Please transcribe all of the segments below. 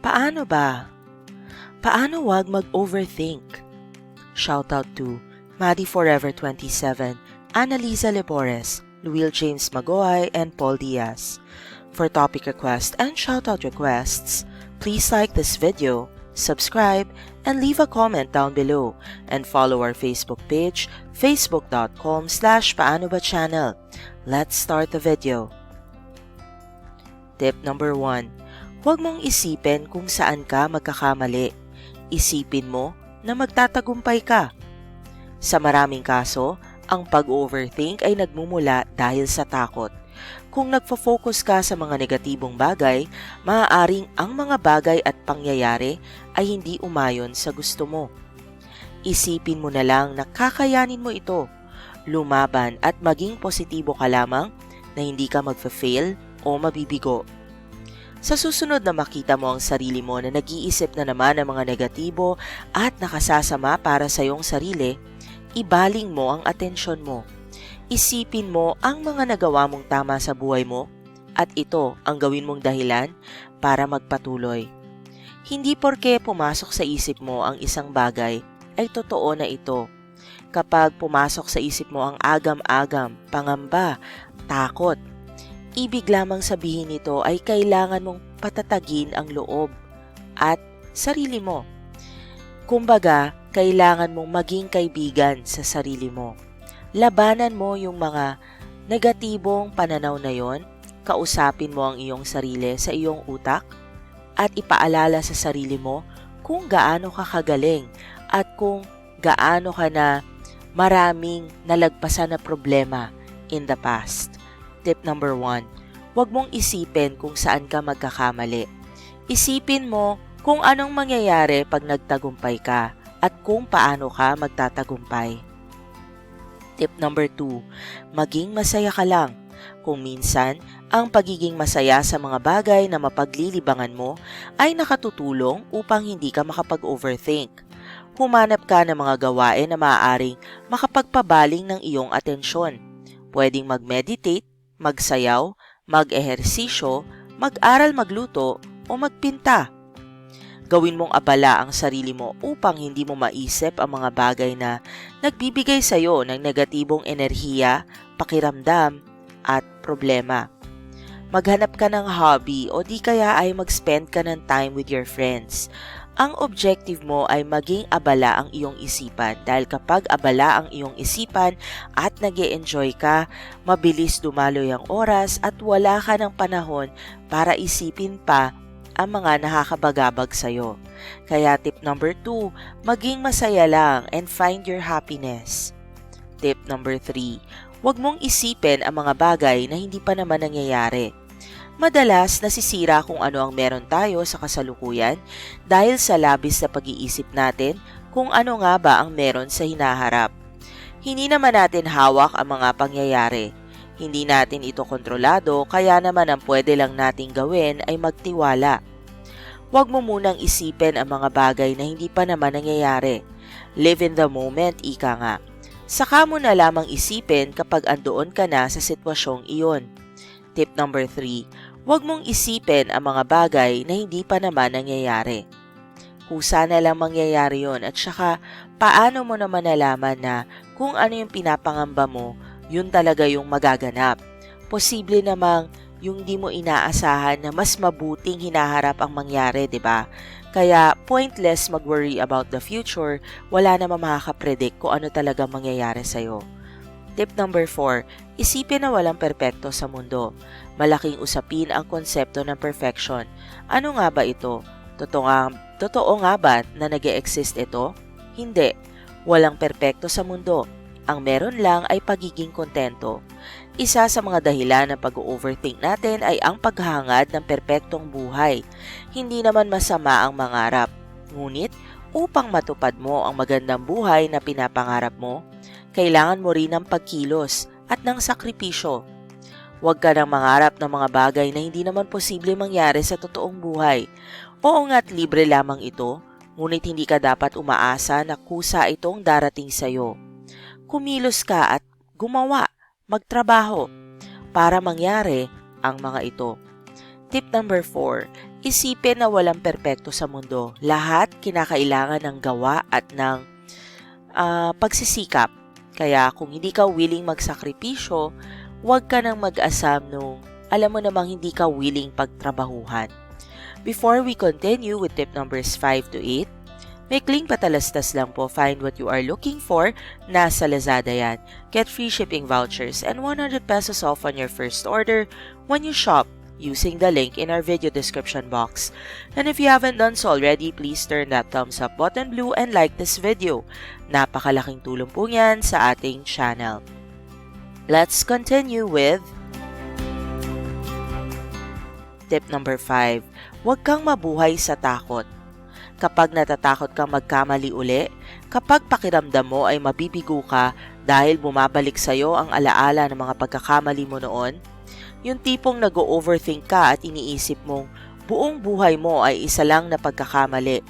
Paano ba? Paano wag mag-overthink? Shoutout to Maddie Forever 27, Annalisa Lebores, Luil James Magoy, and Paul Diaz. For topic requests and shoutout requests, please like this video, subscribe, and leave a comment down below, and follow our Facebook page, facebook.com/paanobachannel. Let's start the video. Tip number 1. Huwag mong isipin kung saan ka magkakamali. Isipin mo na magtatagumpay ka. Sa maraming kaso, ang pag-overthink ay nagmumula dahil sa takot. Kung nagfo-focus ka sa mga negatibong bagay, maaaring ang mga bagay at pangyayari ay hindi umayon sa gusto mo. Isipin mo na lang na kakayanin mo ito. Lumaban at maging positibo ka lamang na hindi ka magfa-fail o mabibigo. Sa susunod na makita mo ang sarili mo na nag-iisip na naman ng mga negatibo at nakasasama para sa iyong sarili, ibaling mo ang atensyon mo. Isipin mo ang mga nagawa mong tama sa buhay mo at ito ang gawin mong dahilan para magpatuloy. Hindi porke pumasok sa isip mo ang isang bagay ay totoo na ito. Kapag pumasok sa isip mo ang agam-agam, pangamba, takot, ibig lamang sabihin nito ay kailangan mong patatagin ang loob at sarili mo. Kumbaga, kailangan mong maging kaibigan sa sarili mo. Labanan mo yung mga negatibong pananaw na yon, kausapin mo ang iyong sarili sa iyong utak, at ipaalala sa sarili mo kung gaano ka kagaling at kung gaano ka na maraming nalagpasan na problema in the past. Tip number 1. Huwag mong isipin kung saan ka magkakamali. Isipin mo kung anong mangyayari pag nagtagumpay ka at kung paano ka magtatagumpay. Tip number 2. Maging masaya ka lang. Kung minsan, ang pagiging masaya sa mga bagay na mapaglilibangan mo ay nakatutulong upang hindi ka makapag-overthink. Humanap ka ng mga gawain na maaaring makapagpabaling ng iyong atensyon. Pwedeng mag-meditate, magsayaw, mag-ehersisyo, mag-aral magluto, o magpinta. Gawin mong abala ang sarili mo upang hindi mo maisip ang mga bagay na nagbibigay sa iyo ng negatibong enerhiya, pakiramdam, at problema. Maghanap ka ng hobby o di kaya ay mag-spend ka ng time with your friends. Ang objective mo ay maging abala ang iyong isipan dahil kapag abala ang iyong isipan at nag-e-enjoy ka, mabilis dumaloy ang oras at wala ka ng panahon para isipin pa ang mga nakakabagabag sa'yo. Kaya tip number 2, maging masaya lang and find your happiness. Tip number 3, huwag mong isipin ang mga bagay na hindi pa naman nangyayari. Madalas nasisira kung ano ang meron tayo sa kasalukuyan dahil sa labis na pag-iisip natin kung ano nga ba ang meron sa hinaharap. Hindi naman natin hawak ang mga pangyayari. Hindi natin ito kontrolado, kaya naman ang pwede lang nating gawin ay magtiwala. Huwag mo munang isipin ang mga bagay na hindi pa naman nangyayari. Live in the moment, ika nga. Saka mo na lamang isipin kapag andoon ka na sa sitwasyong iyon. Tip number 3, huwag mong isipin ang mga bagay na hindi pa naman nangyayari. Kusa na lang mangyayari yon at saka paano mo naman nalaman na kung ano yung pinapangamba mo, yun talaga yung magaganap. Posible namang yung di mo inaasahan na mas mabuting hinaharap ang mangyari, di ba? Kaya pointless mag-worry about the future, wala namang makakapredict kung ano talaga mangyayari sa'yo. Tip number 4, isipin na walang perpekto sa mundo. Malaking usapin ang konsepto ng perfection. Ano nga ba ito? Totoo nga ba na nag-e-exist ito? Hindi. Walang perpekto sa mundo. Ang meron lang ay pagiging kontento. Isa sa mga dahilan ng pag-overthink natin ay ang paghahangad ng perpektong buhay. Hindi naman masama ang mangarap. Ngunit, upang matupad mo ang magandang buhay na pinapangarap mo, kailangan mo rin ng pagkilos at ng sakripisyo. Huwag ka nang mangarap ng mga bagay na hindi naman posible mangyari sa totoong buhay. Oo nga't libre lamang ito, ngunit hindi ka dapat umaasa na kusa itong darating sa'yo. Kumilos ka at gumawa, magtrabaho para mangyari ang mga ito. Tip number 4, Isipin na walang perpekto sa mundo. Lahat kinakailangan ng gawa at ng pagsisikap. Kaya kung hindi ka willing magsakripisyo, huwag ka nang mag-asam nung alam mo namang hindi ka willing pagtrabahuhan. Before we continue with tip numbers 5 to 8, maikling patalastas lang po, find what you are looking for, nasa Lazada yan. Get free shipping vouchers and 100 pesos off on your first order when you shop using the link in our video description box. And if you haven't done so already, please turn that thumbs up button blue and like this video. Napakalaking tulong po yan sa ating channel. Let's continue with tip number 5. Huwag kang mabuhay sa takot. Kapag natatakot kang magkamali uli, kapag pakiramdam mo ay mabibigo ka dahil bumabalik sa'yo ang alaala ng mga pagkakamali mo noon, yung tipong nag-overthink ka at iniisip mong buong buhay mo ay isa lang na pagkakamali.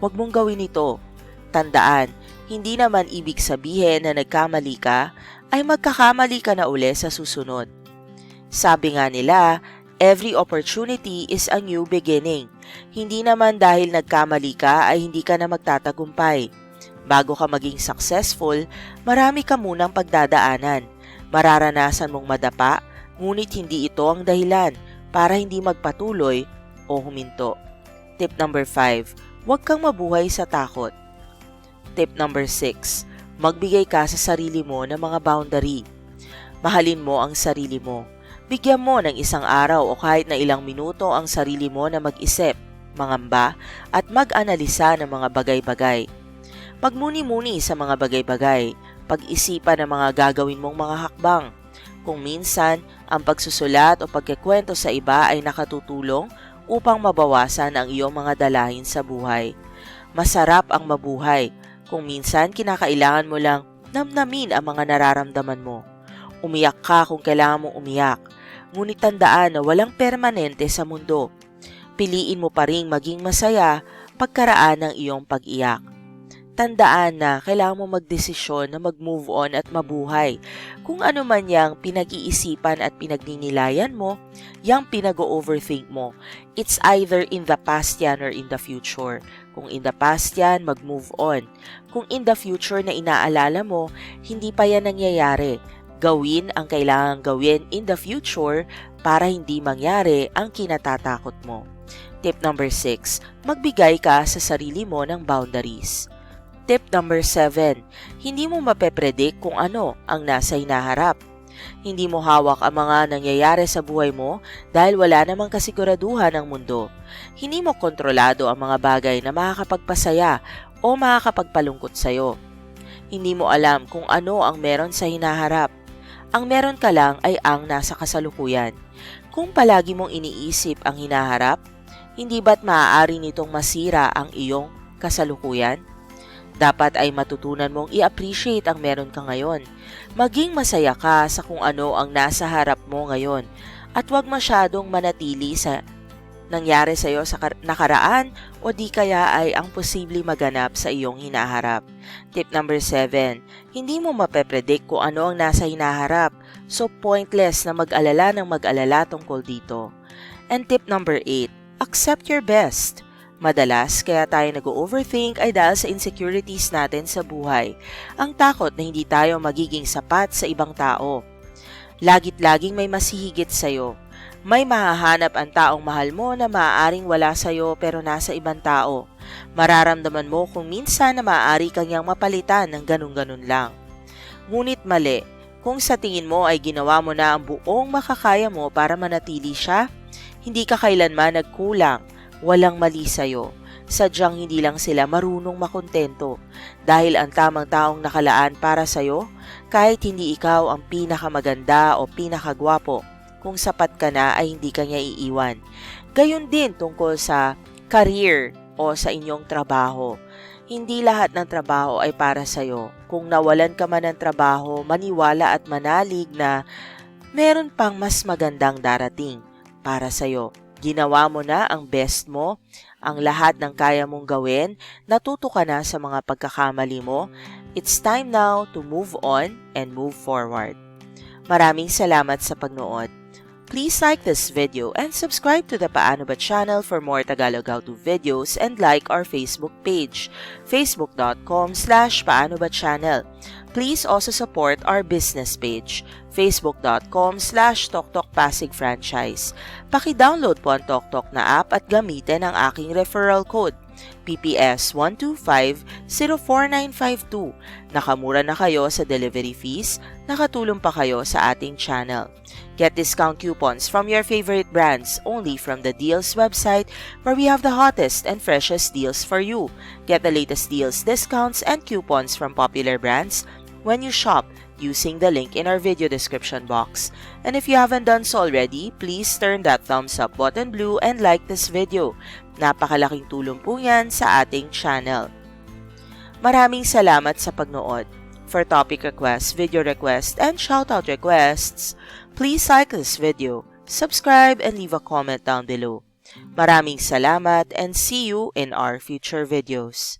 Huwag mong gawin ito. Tandaan, hindi naman ibig sabihin na nagkamali ka ay magkakamali ka na uli sa susunod. Sabi nga nila, every opportunity is a new beginning. Hindi naman dahil nagkamali ka ay hindi ka na magtatagumpay. Bago ka maging successful, marami ka munang pagdadaanan. Mararanasan mong madapa, ngunit hindi ito ang dahilan para hindi magpatuloy o huminto. Tip number 5, huwag kang mabuhay sa takot. Tip number 6, magbigay ka sa sarili mo ng mga boundary. Mahalin mo ang sarili mo. Bigyan mo ng isang araw o kahit na ilang minuto ang sarili mo na mag-isip, mangamba, at mag-analisa ng mga bagay-bagay. Magmuni-muni sa mga bagay-bagay, pag-isipan ng mga gagawin mong mga hakbang. Kung minsan, ang pagsusulat o pagkikwento sa iba ay nakatutulong upang mabawasan ang iyong mga dalahin sa buhay. Masarap ang mabuhay. Kung minsan, kinakailangan mo lang namnamin ang mga nararamdaman mo. Umiyak ka kung kailangan mong umiyak. Ngunit tandaan na walang permanente sa mundo. Piliin mo pa ring maging masaya pagkaraan ng iyong pag-iyak. Tandaan na kailangan mo magdesisyon na mag-move on at mabuhay. Kung ano man yang pinag-iisipan at pinagninilayan mo, yang pinag-overthink mo, it's either in the past yan or in the future. Kung in the past yan, mag-move on. Kung in the future na inaalala mo, hindi pa yan nangyayari. Gawin ang kailangang gawin in the future para hindi mangyari ang kinatatakot mo. Tip number 6, magbigay ka sa sarili mo ng boundaries. Tip number 7, hindi mo mapepredict kung ano ang nasa hinaharap. Hindi mo hawak ang mga nangyayari sa buhay mo dahil wala namang kasiguraduhan ang mundo. Hindi mo kontrolado ang mga bagay na makakapagpasaya o makakapagpalungkot sa'yo. Hindi mo alam kung ano ang meron sa hinaharap. Ang meron ka lang ay ang nasa kasalukuyan. Kung palagi mong iniisip ang hinaharap, hindi ba't maaari nitong masira ang iyong kasalukuyan? Dapat ay matutunan mong i-appreciate ang meron ka ngayon. Maging masaya ka sa kung ano ang nasa harap mo ngayon at huwag masyadong manatili sa nangyari sa iyo sa nakaraan o di kaya ay ang posibleng maganap sa iyong hinaharap. Tip number 7, hindi mo mapepredict kung ano ang nasa hinaharap, so pointless na mag-alala ng mag-alala tungkol dito. And tip number 8, accept your best. Madalas, kaya tayo nag-overthink ay dahil sa insecurities natin sa buhay. Ang takot na hindi tayo magiging sapat sa ibang tao. Lagit-laging may masihigit sa'yo. May mahahanap ang taong mahal mo na maaaring wala sa'yo pero nasa ibang tao. Mararamdaman mo kung minsan na maaari kang yang mapalitan ng ganun-ganun lang. Ngunit mali, kung sa tingin mo ay ginawa mo na ang buong makakaya mo para manatili siya, hindi ka kailanman nagkulang, walang mali sa'yo. Sadyang hindi lang sila marunong makontento dahil ang tamang taong nakalaan para sa'yo, kahit hindi ikaw ang pinakamaganda o pinakagwapo, kung sapat ka na ay hindi ka niya iiwan. Gayon din tungkol sa career o sa inyong trabaho. Hindi lahat ng trabaho ay para sa'yo. Kung nawalan ka man ng trabaho, maniwala at manalig na meron pang mas magandang darating para sa'yo. Ginawa mo na ang best mo, ang lahat ng kaya mong gawin, natuto ka na sa mga pagkakamali mo. It's time now to move on and move forward. Maraming salamat sa pagnood. Please like this video and subscribe to the Paano Ba channel for more Tagalog how-to videos and like our Facebook page, facebook.com/Paano Ba channel. Please also support our business page, facebook.com/Toktok Pasig Franchise. Paki-download po ang Toktok na app at gamitin ang aking referral code, PPS 125-04952. Nakamura na kayo sa delivery fees, nakatulong pa kayo sa ating channel. Get discount coupons from your favorite brands only from the Deals website where we have the hottest and freshest deals for you. Get the latest deals, discounts, and coupons from popular brands when you shop using the link in our video description box. And if you haven't done so already, please turn that thumbs up button blue and like this video. Napakalaking tulong po yan sa ating channel. Maraming salamat sa pagnood. For topic requests, video requests, and shoutout requests, please like this video, subscribe, and leave a comment down below. Maraming salamat and see you in our future videos.